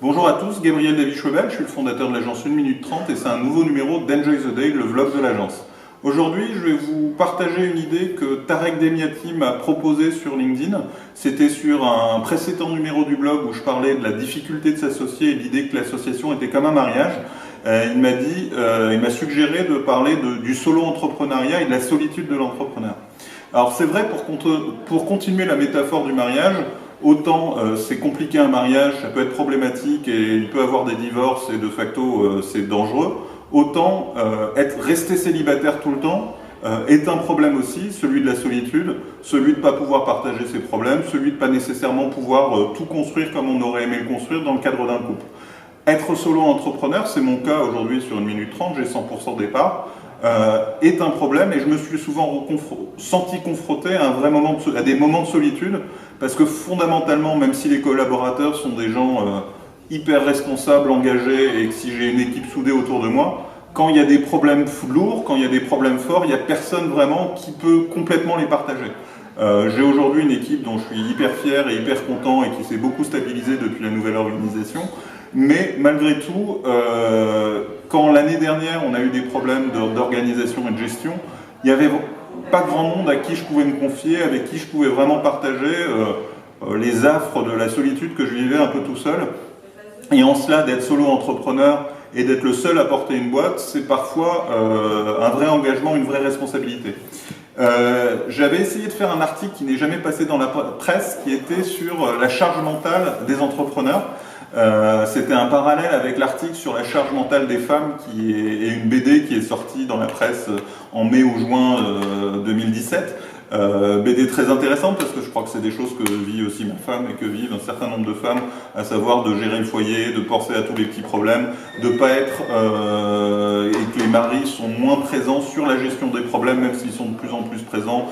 Bonjour à tous, Gabriel Davy-Cheval, je suis le fondateur de l'agence 1 minute 30 et c'est un nouveau numéro d'Enjoy the Day, le vlog de l'agence. Aujourd'hui, je vais vous partager une idée que Tarek Demiati m'a proposée sur LinkedIn. C'était sur un précédent numéro du blog où je parlais de la difficulté de s'associer et l'idée que l'association était comme un mariage. Il m'a suggéré de parler du solo-entrepreneuriat et de la solitude de l'entrepreneur. Alors c'est vrai, pour continuer la métaphore du mariage, autant c'est compliqué un mariage, ça peut être problématique et il peut avoir des divorces et de facto c'est dangereux, autant rester célibataire tout le temps est un problème aussi, celui de la solitude, celui de ne pas pouvoir partager ses problèmes, celui de ne pas nécessairement pouvoir tout construire comme on aurait aimé le construire dans le cadre d'un couple. Être solo-entrepreneur, c'est mon cas aujourd'hui sur 1 minute 30, j'ai 100% départ, est un problème et je me suis souvent senti confronté à des moments de solitude parce que fondamentalement, même si les collaborateurs sont des gens hyper responsables, engagés et que si j'ai une équipe soudée autour de moi, quand il y a des problèmes lourds, quand il y a des problèmes forts, il n'y a personne vraiment qui peut complètement les partager. J'ai aujourd'hui une équipe dont je suis hyper fier et hyper content et qui s'est beaucoup stabilisée depuis la nouvelle organisation. Mais malgré tout, quand l'année dernière on a eu des problèmes d'organisation et de gestion, il n'y avait pas grand monde à qui je pouvais me confier, avec qui je pouvais vraiment partager les affres de la solitude que je vivais un peu tout seul. Et en cela, d'être solo-entrepreneur et d'être le seul à porter une boîte, c'est parfois un vrai engagement, une vraie responsabilité. J'avais essayé de faire un article qui n'est jamais passé dans la presse, qui était sur la charge mentale des entrepreneurs. C'était un parallèle avec l'article sur la charge mentale des femmes et une BD qui est sortie dans la presse en mai ou juin 2017. BD très intéressante parce que je crois que c'est des choses que vit aussi ma femme et que vivent un certain nombre de femmes, à savoir de gérer le foyer, de penser à tous les petits problèmes, de pas être et que les maris sont moins présents sur la gestion des problèmes, même s'ils sont de plus en plus présents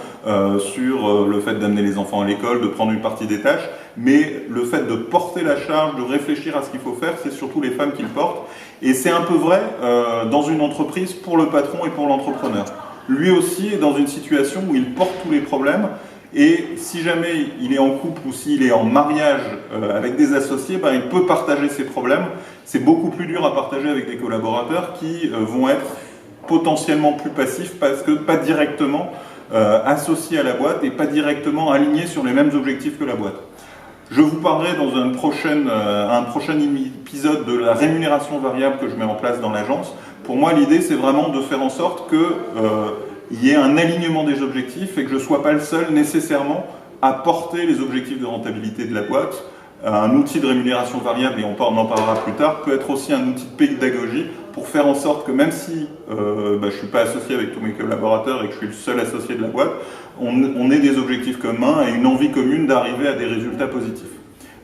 sur le fait d'amener les enfants à l'école, de prendre une partie des tâches, mais le fait de porter la charge, de réfléchir à ce qu'il faut faire, c'est surtout les femmes qui le portent, et c'est un peu vrai dans une entreprise pour le patron et pour l'entrepreneur. Lui aussi est dans une situation où il porte tous les problèmes et si jamais il est en couple ou s'il est en mariage avec des associés, il peut partager ses problèmes. C'est beaucoup plus dur à partager avec des collaborateurs qui vont être potentiellement plus passifs parce que pas directement associés à la boîte et pas directement alignés sur les mêmes objectifs que la boîte. Je vous parlerai dans un prochain épisode de la rémunération variable que je mets en place dans l'agence. Pour moi, l'idée, c'est vraiment de faire en sorte qu'il y ait un alignement des objectifs et que je ne sois pas le seul nécessairement à porter les objectifs de rentabilité de la boîte. Un outil de rémunération variable, et on en parlera plus tard, peut être aussi un outil de pédagogie pour faire en sorte que même si je ne suis pas associé avec tous mes collaborateurs et que je suis le seul associé de la boîte, on ait des objectifs communs et une envie commune d'arriver à des résultats positifs.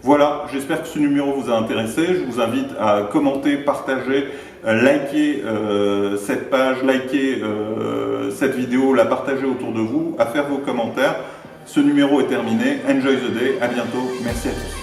Voilà, j'espère que ce numéro vous a intéressé. Je vous invite à commenter, partager, liker cette page, liker cette vidéo, la partager autour de vous, à faire vos commentaires. Ce numéro est terminé. Enjoy the day. À bientôt. Merci à tous.